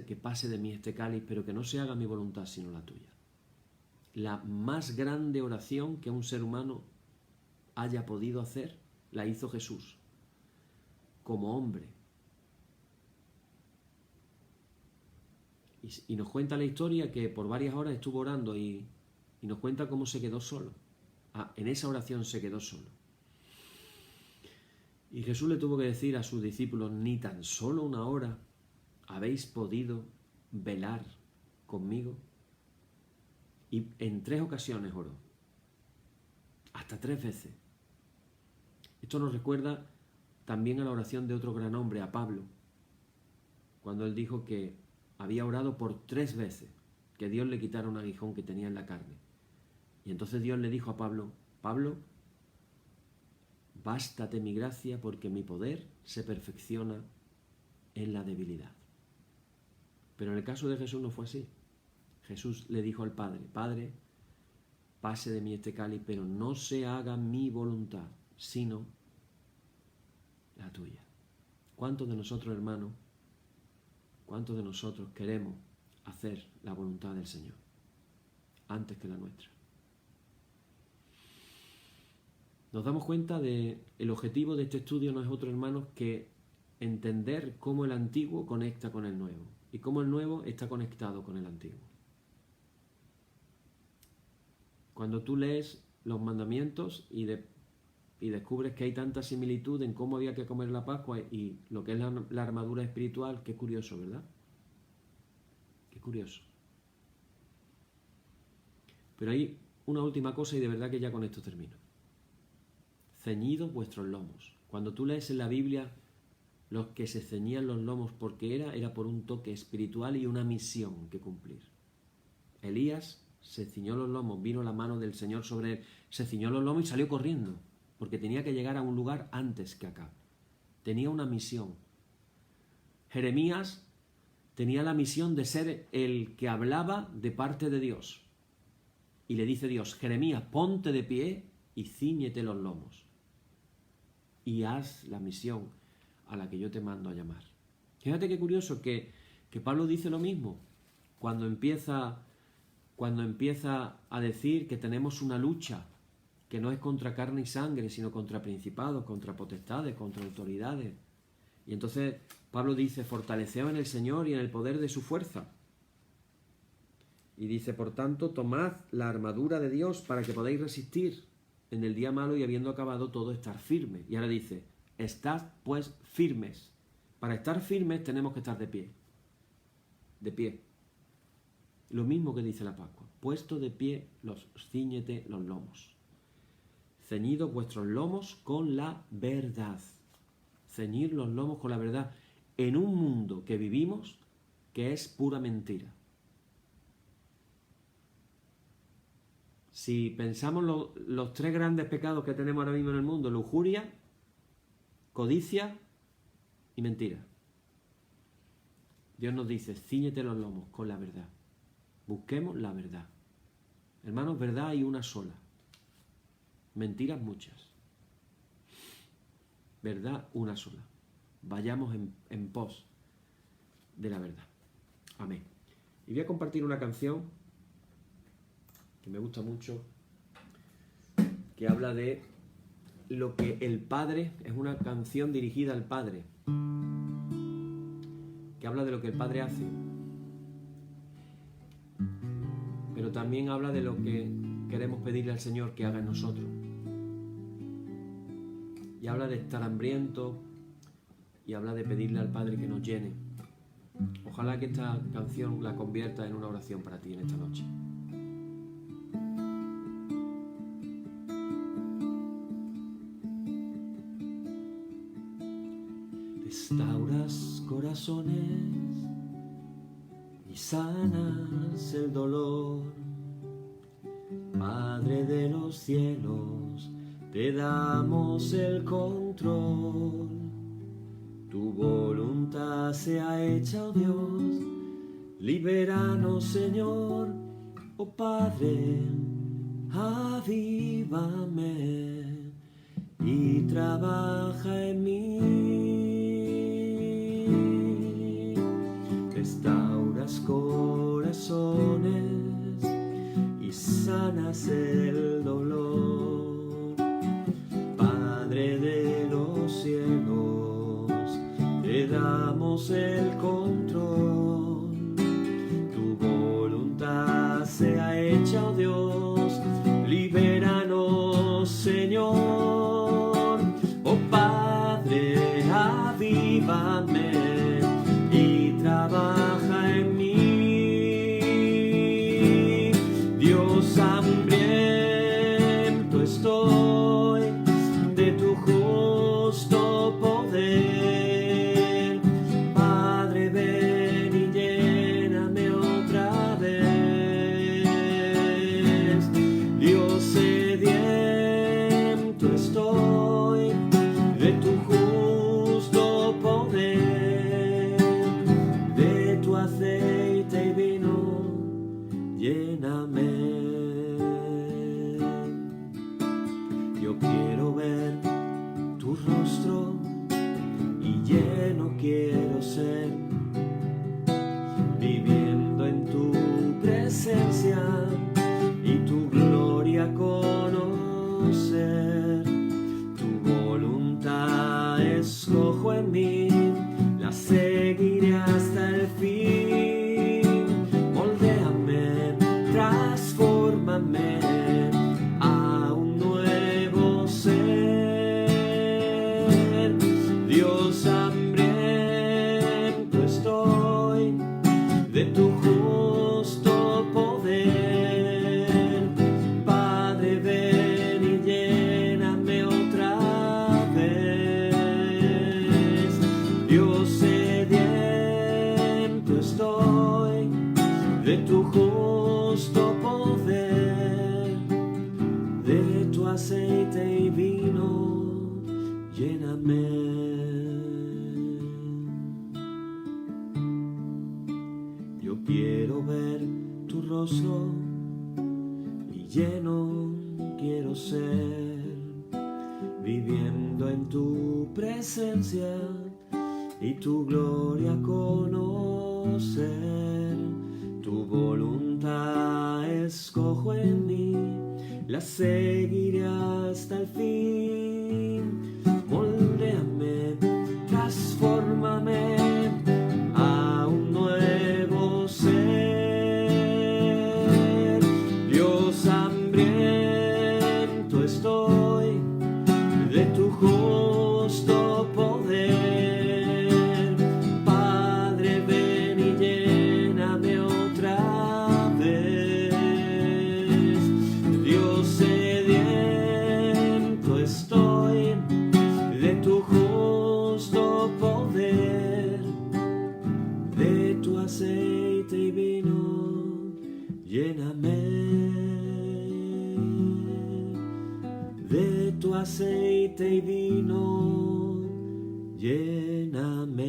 Speaker 1: que pase de mí este cáliz, pero que no se haga mi voluntad sino la tuya. La más grande oración que un ser humano haya podido hacer, la hizo Jesús, como hombre. Y nos cuenta la historia que por varias horas estuvo orando y nos cuenta cómo se quedó solo. En esa oración se quedó solo. Y Jesús le tuvo que decir a sus discípulos: ni tan solo una hora habéis podido velar conmigo. Y en 3 ocasiones oró. Hasta 3 veces. Esto nos recuerda también a la oración de otro gran hombre, a Pablo, cuando él dijo que había orado por 3 veces que Dios le quitara un aguijón que tenía en la carne. Y entonces Dios le dijo a Pablo: Pablo, bástate mi gracia, porque mi poder se perfecciona en la debilidad. Pero en el caso de Jesús no fue así. Jesús le dijo al Padre: Padre, pase de mí este cáliz, pero no se haga mi voluntad, sino la tuya. ¿Cuántos de nosotros, hermanos, cuántos de nosotros queremos hacer la voluntad del Señor antes que la nuestra? Nos damos cuenta de el objetivo de este estudio no es otro, hermanos, que entender cómo el antiguo conecta con el nuevo y cómo el nuevo está conectado con el antiguo. Cuando tú lees los mandamientos y descubres que hay tanta similitud en cómo había que comer la Pascua y lo que es la armadura espiritual, qué curioso, ¿verdad? Qué curioso. Pero hay una última cosa y de verdad que ya con esto termino. Ceñidos vuestros lomos. Cuando tú lees en la Biblia los que se ceñían los lomos, porque era por un toque espiritual y una misión que cumplir. Elías se ciñó los lomos, vino la mano del Señor sobre él, se ciñó los lomos y salió corriendo, porque tenía que llegar a un lugar antes que acá. Tenía una misión. Jeremías tenía la misión de ser el que hablaba de parte de Dios. Y le dice Dios: Jeremías, ponte de pie y cíñete los lomos. Y haz la misión a la que yo te mando a llamar. Fíjate qué curioso que Pablo dice lo mismo cuando empieza a decir que tenemos una lucha que no es contra carne y sangre, sino contra principados, contra potestades, contra autoridades. Y entonces Pablo dice: fortaleceos en el Señor y en el poder de su fuerza. Y dice: por tanto, tomad la armadura de Dios para que podáis resistir en el día malo y habiendo acabado todo, estar firme. Y ahora dice: estad pues firmes. Para estar firmes tenemos que estar de pie. De pie. Lo mismo que dice la Pascua: puesto de pie, cíñete los lomos. Ceñidos vuestros lomos con la verdad. Ceñir los lomos con la verdad en un mundo que vivimos que es pura mentira. Si pensamos los 3 grandes pecados que tenemos ahora mismo en el mundo: lujuria, codicia y mentira. Dios nos dice: cíñete los lomos con la verdad. Busquemos la verdad. Hermanos, verdad hay una sola. Mentiras muchas. Verdad una sola. Vayamos en pos de la verdad. Amén. Y voy a compartir una canción que me gusta mucho, que habla de lo que el Padre, es una canción dirigida al Padre, que habla de lo que el Padre hace, pero también habla de lo que queremos pedirle al Señor que haga en nosotros. Y habla de estar hambriento y habla de pedirle al Padre que nos llene. Ojalá que esta canción la convierta en una oración para ti en esta noche. Restauras corazones y sanas el dolor. Padre de los cielos, te damos el control. Tu voluntad sea hecha, oh Dios. Libéranos, Señor, oh Padre, avívame y trabaja en mí. Restauras corazones y cedamos el control. Tu voluntad sea hecha, oh Dios, libéranos, Señor. Oh Padre, avívame y trabaja en mí. Dios, hambriento estoy de tu justo poder. Padre, ven y lléname otra vez. Dios, sediento estoy de tu justo poder. De tu aceite y vino, lléname. Yo quiero ver tu rostro y lleno quiero ser, viviendo en tu presencia y tu gloria conocer. Tu voluntad escojo en mí, la seguiré hasta el fin. Moldéame, transfórmame a un nuevo ser. Dios, hambriento estoy de tu justo poder. Padre, ven y lléname otra vez. Dios, sediento estoy de tu justo poder. De tu aceite y vino, lléname. Yo quiero ver tu rostro y lleno quiero ser, viviendo en tu presencia y tu gloria conocer. Tu voluntad escojo en mí, la seguiré hasta el fin. Moldéame, transfórmame a un nuevo ser. Dios, hambriento estoy de tu justo poder. Padre, ven y lléname otra vez. Dios, sediento estoy de tu justo poder. De tu aceite y vino, lléname. De tu aceite y vino, lléname.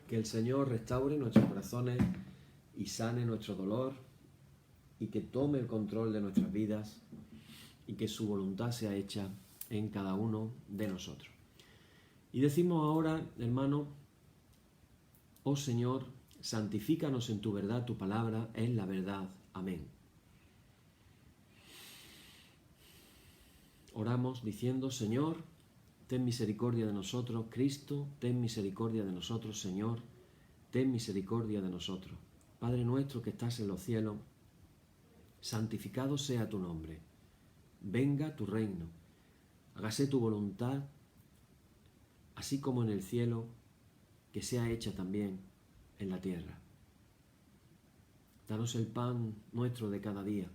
Speaker 1: Que el Señor restaure nuestros corazones y sane nuestro dolor, y que tome el control de nuestras vidas, y que su voluntad sea hecha en cada uno de nosotros. Y decimos ahora, hermano: oh Señor, santifícanos en tu verdad, tu palabra es la verdad. Amén. Oramos diciendo: Señor, ten misericordia de nosotros. Cristo, ten misericordia de nosotros. Señor, ten misericordia de nosotros. Padre nuestro que estás en los cielos, santificado sea tu nombre. Venga tu reino. Hágase tu voluntad, así como en el cielo, que sea hecha también en la tierra. Danos el pan nuestro de cada día,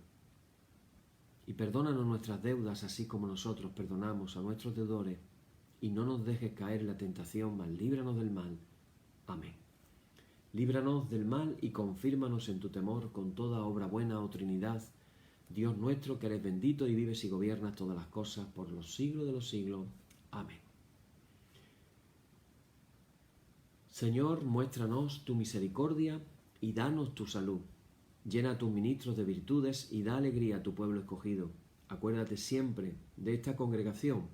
Speaker 1: y perdónanos nuestras deudas, así como nosotros perdonamos a nuestros deudores, y no nos dejes caer en la tentación, mas líbranos del mal. Amén. Líbranos del mal y confírmanos en tu temor con toda obra buena, oh Trinidad, Dios nuestro, que eres bendito y vives y gobiernas todas las cosas por los siglos de los siglos. Amén. Señor, muéstranos tu misericordia y danos tu salud. Llena a tus ministros de virtudes y da alegría a tu pueblo escogido. Acuérdate siempre de esta congregación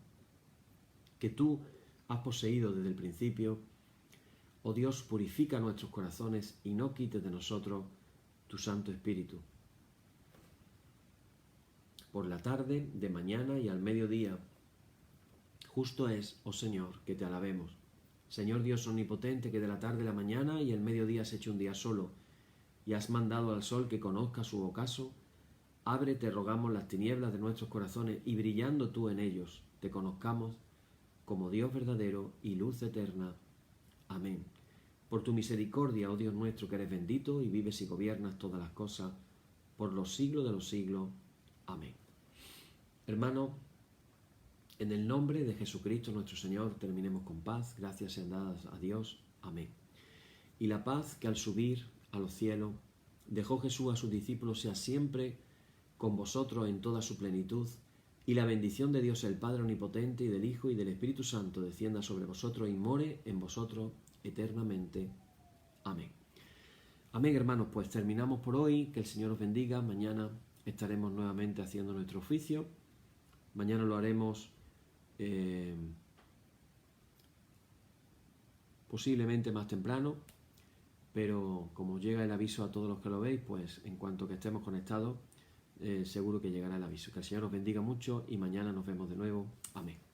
Speaker 1: que tú has poseído desde el principio. Oh Dios, purifica nuestros corazones y no quites de nosotros tu Santo Espíritu. por la tarde, de mañana y al mediodía. Justo es, oh Señor, que te alabemos. Señor Dios omnipotente, que de la tarde a la mañana y el mediodía has hecho un día solo, y has mandado al sol que conozca su ocaso, abre, te rogamos, las tinieblas de nuestros corazones, y brillando tú en ellos, te conozcamos como Dios verdadero y luz eterna. Amén. Por tu misericordia, oh Dios nuestro, que eres bendito y vives y gobiernas todas las cosas, por los siglos de los siglos. Amén. Hermanos, en el nombre de Jesucristo nuestro Señor, terminemos con paz. Gracias sean dadas a Dios. Amén. Y la paz que al subir a los cielos dejó Jesús a sus discípulos sea siempre con vosotros en toda su plenitud, y la bendición de Dios el Padre omnipotente y del Hijo y del Espíritu Santo descienda sobre vosotros y more en vosotros eternamente. Amén. Amén, hermanos, pues terminamos por hoy. Que el Señor os bendiga. Mañana estaremos nuevamente haciendo nuestro oficio. Mañana lo haremos posiblemente más temprano, pero como llega el aviso a todos los que lo veis, pues en cuanto que estemos conectados, seguro que llegará el aviso. Que el Señor os bendiga mucho y mañana nos vemos de nuevo. Amén.